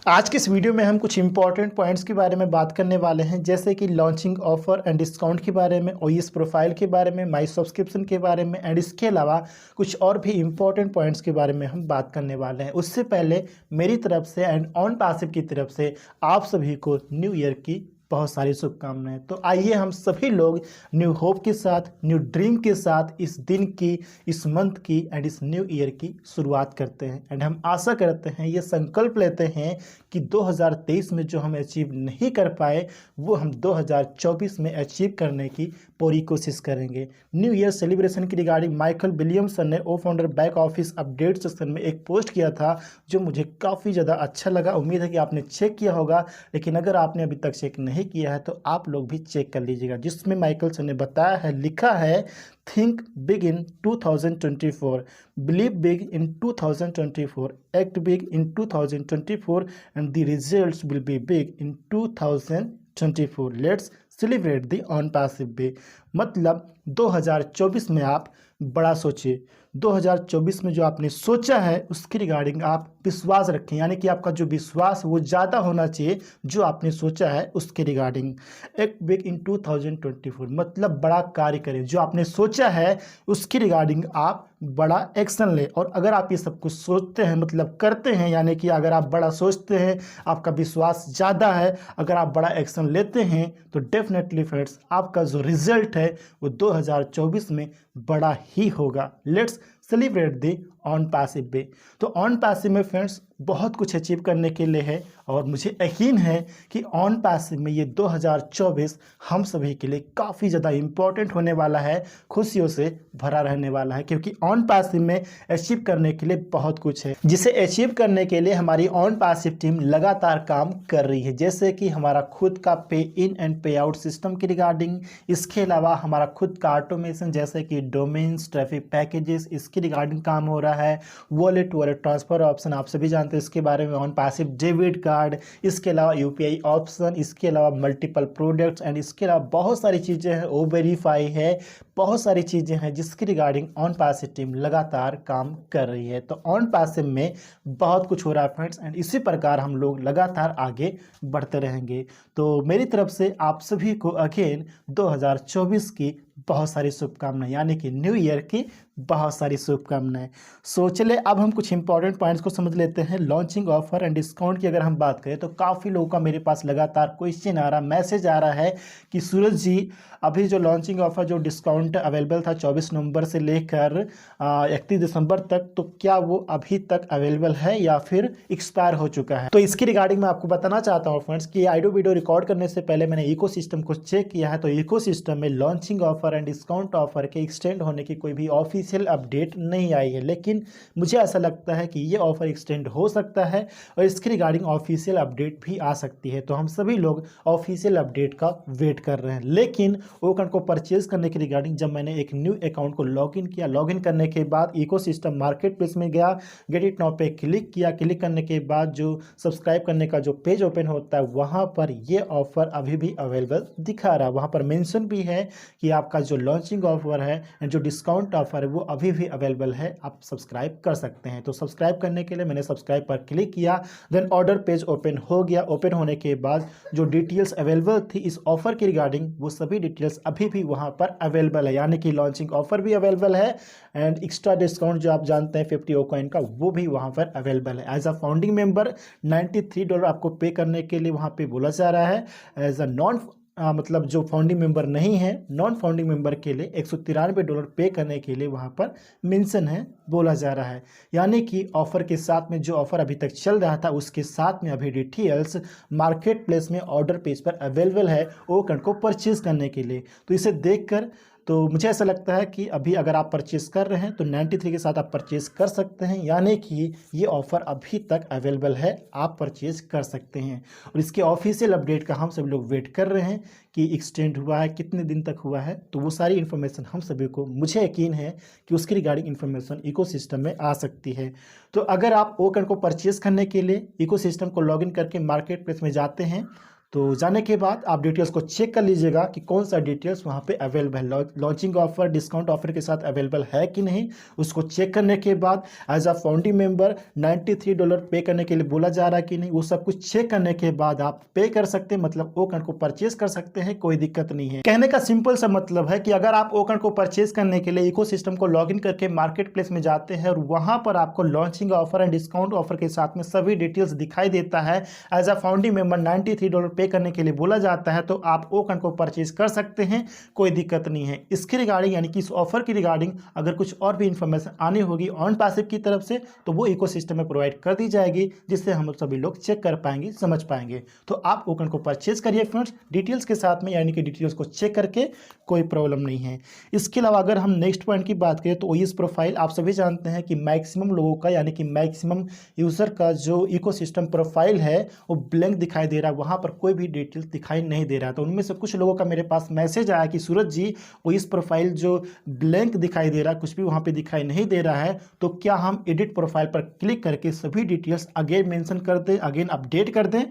आज के इस वीडियो में हम कुछ इंपॉर्टेंट पॉइंट्स के बारे में बात करने वाले हैं, जैसे कि लॉन्चिंग ऑफर एंड डिस्काउंट के बारे में, ओईएस प्रोफाइल के बारे में, माई सब्सक्रिप्शन के बारे में एंड इसके अलावा कुछ और भी इंपॉर्टेंट पॉइंट्स के बारे में हम बात करने वाले हैं। उससे पहले मेरी तरफ से एंड ऑन पासिव की तरफ से आप सभी को न्यू ईयर की बहुत सारी शुभकामनाएं। तो आइए हम सभी लोग न्यू होप के साथ, न्यू ड्रीम के साथ इस दिन की, इस मंथ की एंड इस न्यू ईयर की शुरुआत करते हैं। एंड हम आशा करते हैं, ये संकल्प लेते हैं कि 2023 में जो हम अचीव नहीं कर पाए वो हम 2024 में अचीव करने की पूरी कोशिश करेंगे। न्यू ईयर सेलिब्रेशन की रिगार्डिंग माइकल विलियमसन ने ओ founder back office update section में एक पोस्ट किया था जो मुझे काफ़ी ज़्यादा अच्छा लगा। उम्मीद है कि आपने चेक किया होगा, लेकिन अगर आपने अभी तक चेक नहीं किया है तो आप लोग भी चेक कर लीजिएगा, जिसमें माइकल सर ने बताया है, लिखा है, think big in 2024, believe big in 2024, act big in 2024 and the results will be big in 2024। Let's celebrate the on passive वे। मतलब 2024 में आप बड़ा सोचिए। 2024 में जो आपने सोचा है उसकी रिगार्डिंग आप विश्वास रखें, यानी कि आपका जो विश्वास वो ज़्यादा होना चाहिए जो आपने सोचा है उसके रिगार्डिंग। एक्ट बिग इन 2024 मतलब बड़ा कार्य करें, जो आपने सोचा है उसकी रिगार्डिंग आप बड़ा एक्शन लें। और अगर आप ये सब कुछ सोचते हैं मतलब करते हैं, यानी कि अगर आप बड़ा सोचते हैं, आपका विश्वास ज़्यादा है, अगर आप बड़ा एक्शन लेते हैं तो डेफिनेटली फ्रेंड्स आपका जो रिजल्ट है वो 2024 में बड़ा ही होगा। Let's celebrate the on passive वे। तो ऑन पैसिव में फ्रेंड्स बहुत कुछ अचीव करने के लिए है और मुझे यकीन है कि ऑन पैसिव में ये 2024 हम सभी के लिए काफ़ी ज़्यादा इम्पोर्टेंट होने वाला है, खुशियों से भरा रहने वाला है, क्योंकि ऑन पैसिव में अचीव करने के लिए बहुत कुछ है, जिसे अचीव करने के लिए हमारी ऑन पैसिव टीम लगातार काम कर रही है। जैसे कि हमारा खुद का पे इन एंड पे आउट सिस्टम की रिगार्डिंग, इसके अलावा हमारा खुद का ऑटोमेशन जैसे कि डोमेन्स, ट्रैफिक पैकेजेस, इसकी रिगार्डिंग काम हो रहा है। वॉलेट ट्रांसफर ऑप्शन आप सभी जानते हैं इसके बारे में, ऑन पैसिव डेबिट कार्ड, इसके अलावा यूपीआई ऑप्शन, इसके अलावा मल्टीपल प्रोडक्ट्स एंड इसके अलावा बहुत सारी चीज़ें हैं, ओ वेरीफाई है, बहुत सारी चीज़ें हैं जिसकी रिगार्डिंग ऑन पैसिव टीम लगातार काम कर रही है। तो ऑन पैसिव में बहुत कुछ हो रहा है फ्रेंड्स, एंड इसी प्रकार हम लोग लगातार आगे बढ़ते रहेंगे। तो मेरी तरफ से आप सभी को अगेन 2024 की बहुत सारी शुभकामनाएं, यानी कि न्यू ईयर की बहुत सारी शुभकामनाएं। सो चले अब हम कुछ इंपॉर्टेंट पॉइंट्स को समझ लेते हैं। लॉन्चिंग ऑफर एंड डिस्काउंट की अगर हम बात करें तो काफ़ी लोगों का मेरे पास लगातार क्वेश्चन आ रहा, मैसेज आ रहा है कि सूरज जी, अभी जो लॉन्चिंग ऑफर जो डिस्काउंट अवेलेबल था 24 नवंबर से लेकर 31 दिसंबर तक, तो क्या वो अभी तक अवेलेबल है या फिर एक्सपायर हो चुका है? तो इसकी रिगार्डिंग मैं आपको बताना चाहता हूँ फ्रेंड्स कि ऑडियो वीडियो रिकॉर्ड करने से पहले मैंने इकोसिस्टम को चेक किया है। तो इकोसिस्टम में launching offer and discount offer के एक्सटेंड होने की कोई भी ऑफिशियल अपडेट नहीं आई है, लेकिन मुझे ऐसा लगता है कि ये ऑफर एक्सटेंड हो सकता है और इसकी रिगार्डिंग ऑफिशियल अपडेट भी आ सकती है। तो हम सभी लोग ऑफिशियल अपडेट का वेट कर रहे हैं। लेकिन ओकन को परचेज करने के रिगार्डिंग जब मैंने एक न्यू अकाउंट को लॉगिन किया, लॉगिन करने के बाद इकोसिस्टम मार्केट प्लेस में गया, गेट इट नाउ पे क्लिक किया, क्लिक करने के बाद जो सब्सक्राइब करने का जो पेज ओपन होता है वहाँ पर ये ऑफर अभी भी अवेलेबल दिखा रहा है। वहाँ पर मेंशन भी है कि आपका जो लॉन्चिंग ऑफर है एंड जो डिस्काउंट ऑफर है वो अभी भी अवेलेबल है, आप सब्सक्राइब कर सकते हैं। तो सब्सक्राइब करने के लिए मैंने सब्सक्राइब पर क्लिक किया, देन ऑर्डर पेज ओपन हो गया। ओपन होने के बाद जो डिटेल्स अवेलेबल थी इस ऑफर की रिगार्डिंग वो सभी डिटेल्स अभी भी वहाँ पर अवेलेबल है, यानी कि लॉन्चिंग ऑफर भी अवेलेबल है एंड एक्स्ट्रा डिस्काउंट जो आप जानते हैं 50 ओकॉइन का वो भी वहाँ पर अवेलेबल है। एज अ फाउंडिंग मेंबर $93 आपको पे करने के लिए वहाँ पे बोला जा रहा है। एज अ नॉन मतलब जो फाउंडिंग मेंबर नहीं है, नॉन फाउंडिंग मेंबर के लिए $193 पे करने के लिए वहाँ पर मेंशन है, बोला जा रहा है। यानी कि ऑफर के साथ में जो ऑफर अभी तक चल रहा था उसके साथ में अभी डिटेल्स मार्केट प्लेस में ऑर्डर पेज पर अवेलेबल है ओकन को परचेज करने के लिए। तो इसे देखकर तो मुझे ऐसा लगता है कि अभी अगर आप परचेज़ कर रहे हैं तो 93 के साथ आप परचेज़ कर सकते हैं, यानी कि ये ऑफ़र अभी तक अवेलेबल है, आप परचेज़ कर सकते हैं। और इसके ऑफिशियल अपडेट का हम सभी लोग वेट कर रहे हैं कि एक्सटेंड हुआ है, कितने दिन तक हुआ है, तो वो सारी इन्फॉर्मेशन हम सभी को, मुझे यकीन है कि उसकी रिगार्डिंग इन्फॉर्मेशन इकोसिस्टम में आ सकती है। तो अगर आप ओकन को परचेज़ करने के लिए इकोसिस्टम को लॉगिन करके मार्केट प्लेस में जाते हैं तो जाने के बाद आप डिटेल्स को चेक कर लीजिएगा कि कौन सा डिटेल्स वहाँ पे अवेलेबल है, लॉन्चिंग ऑफर डिस्काउंट ऑफर के साथ अवेलेबल है कि नहीं। उसको चेक करने के बाद एज अ फाउंडिंग मेंबर $93 पे करने के लिए बोला जा रहा है कि नहीं, वो सब कुछ चेक करने के बाद आप पे कर सकते हैं, मतलब ओकन को परचेज कर सकते हैं, कोई दिक्कत नहीं है। कहने का सिंपल सा मतलब है कि अगर आप ओकन को परचेज करने के लिए इकोसिस्टम को लॉगिन करके मार्केट प्लेस में जाते हैं और वहां पर आपको launching offer and discount offer के साथ में सभी डिटेल्स दिखाई देता है, एज अ फाउंडिंग मेंबर $93 पे करने के लिए बोला जाता है, तो आप ओकन को परचेज कर सकते हैं, कोई दिक्कत नहीं है। इसके रिगार्डिंग यानी कि इस ऑफर की रिगार्डिंग अगर कुछ और भी इंफॉर्मेशन आनी होगी ऑन पैसिव की तरफ से तो वो इकोसिस्टम में प्रोवाइड कर दी जाएगी, जिससे हम सभी लोग चेक कर पाएंगे, समझ पाएंगे। तो आप ओकन को परचेज करिए फ्रेंड्स, डिटेल्स के साथ में, यानी कि डिटेल्स को चेक करके, कोई प्रॉब्लम नहीं है। इसके अलावा अगर हम नेक्स्ट पॉइंट की बात करें तो ओएस प्रोफाइल आप सभी जानते हैं कि मैक्सिमम लोगों का यानी कि मैक्सिमम यूजर का जो इकोसिस्टम प्रोफाइल है वो ब्लैंक दिखाई दे रहा है, वहां पर कोई भी डिटेल्स दिखाई नहीं दे रहा। तो उनमें से कुछ लोगों का मेरे पास मैसेज आया कि सूरज जी ओएस प्रोफाइल जो ब्लैंक दिखाई दे रहा है, कुछ भी वहां पे दिखाई नहीं दे रहा है, तो क्या हम एडिट प्रोफाइल पर क्लिक करके सभी डिटेल्स अगेन मेंशन कर दें, अगेन अपडेट कर दें।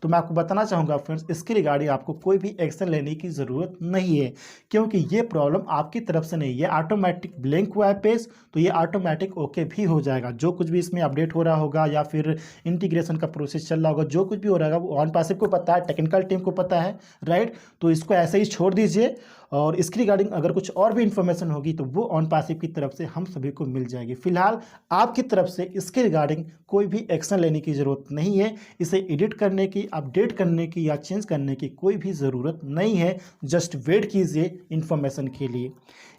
तो मैं आपको बताना चाहूँगा फ्रेंड्स, इसके रिगार्डिंग आपको कोई भी एक्शन लेने की ज़रूरत नहीं है, क्योंकि ये प्रॉब्लम आपकी तरफ से नहीं है। ऑटोमेटिक ब्लैंक हुआ है पेज, तो ये ऑटोमेटिक ओके भी हो जाएगा। जो कुछ भी इसमें अपडेट हो रहा होगा या फिर इंटीग्रेशन का प्रोसेस चल रहा होगा, जो कुछ भी हो रहा होगा वो ऑन पैसिव को पता है, टेक्निकल टीम को पता है, राइट। तो इसको ऐसे ही छोड़ दीजिए, और इसकी रिगार्डिंग अगर कुछ और भी इंफॉर्मेशन होगी तो वो ऑन पैसिव की तरफ से हम सभी को मिल जाएगी। फिलहाल आपकी तरफ से इसके रिगार्डिंग कोई भी एक्शन लेने की ज़रूरत नहीं है। इसे एडिट करने की, अपडेट करने की या चेंज करने की कोई भी ज़रूरत नहीं है। जस्ट वेट कीजिए इन्फॉर्मेशन के लिए।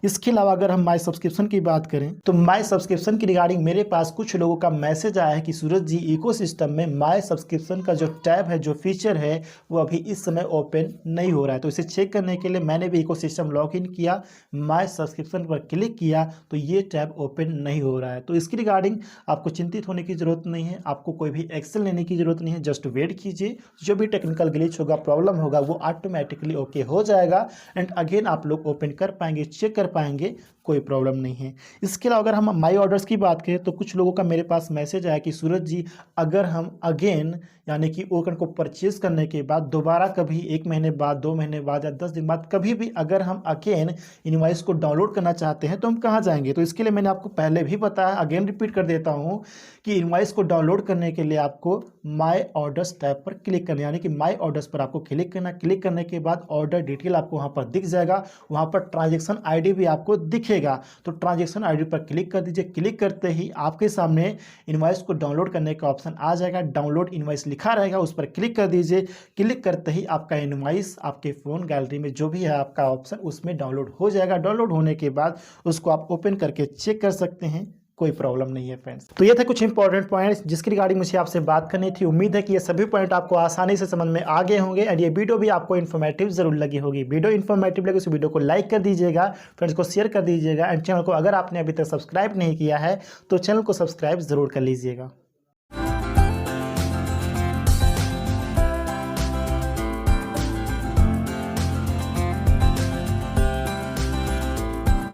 इसके अलावा अगर हम माई सब्सक्रिप्शन की बात करें तो माई सब्सक्रिप्शन की रिगार्डिंग मेरे पास कुछ लोगों का मैसेज आया है कि सूरज जी इकोसिस्टम में माई सब्सक्रिप्शन का जो टैब है, जो फीचर है, वो अभी इस समय ओपन नहीं हो रहा है। तो इसे चेक करने के लिए मैंने भी सिस्टम लॉग इन किया, माय सब्सक्रिप्शन पर क्लिक किया, तो ये टैब ओपन नहीं हो रहा है। तो इसकी रिगार्डिंग आपको चिंतित होने की जरूरत नहीं है, आपको कोई भी एक्शन लेने की जरूरत नहीं है। जस्ट वेट कीजिए, जो भी टेक्निकल ग्लिच होगा, प्रॉब्लम होगा, वो ऑटोमेटिकली ओके हो जाएगा एंड अगेन आप लोग ओपन कर पाएंगे, चेक कर पाएंगे, कोई प्रॉब्लम नहीं है। इसके अलावा अगर हम माई ऑर्डर्स की बात करें तो कुछ लोगों का मेरे पास मैसेज आया कि सूरज जी अगर हम अगेन यानी कि ओकन को परचेज करने के बाद दोबारा कभी 1 महीने बाद, 2 महीने बाद या 10 दिन बाद कभी भी अगर हम अगेन इनवॉइस को डाउनलोड करना चाहते हैं तो हम कहाँ जाएंगे। तो इसके लिए मैंने आपको पहले भी बताया, अगेन रिपीट कर देता हूँ कि इनवॉइस को डाउनलोड करने के लिए आपको माई ऑर्डर्स टैब पर क्लिक करना, यानी कि माई ऑर्डर्स पर आपको क्लिक करना। क्लिक करने के बाद ऑर्डर डिटेल आपको वहाँ पर दिख जाएगा, वहाँ पर ट्रांजेक्शन आईडी भी आपको दिखेगा। तो ट्रांजेक्शन आईडी पर क्लिक कर दीजिए। क्लिक करते ही आपके सामने इनवॉइस को डाउनलोड करने का ऑप्शन आ जाएगा, डाउनलोड इनवॉइस लिखा रहेगा, उस पर क्लिक कर दीजिए। क्लिक करते ही आपका इनवॉइस आपके फ़ोन गैलरी में जो भी है आपका ऑप्शन उसमें डाउनलोड हो जाएगा। डाउनलोड होने के बाद उसको आप ओपन करके चेक कर सकते हैं, कोई प्रॉब्लम नहीं है फ्रेंड्स। तो ये थे कुछ इंपॉर्टेंट पॉइंट्स जिसकी रिगार्डिंग मुझे आपसे बात करनी थी। उम्मीद है कि ये सभी पॉइंट आपको आसानी से समझ में आ गए होंगे एंड ये वीडियो भी आपको इन्फॉर्मेटिव जरूर लगी होगी। वीडियो इन्फॉर्मेटिव लगे उस वीडियो को लाइक कर दीजिएगा, फ्रेंड्स को शेयर कर दीजिएगा एंड चैनल को अगर आपने अभी तक सब्सक्राइब नहीं किया है तो चैनल को सब्सक्राइब जरूर कर लीजिएगा।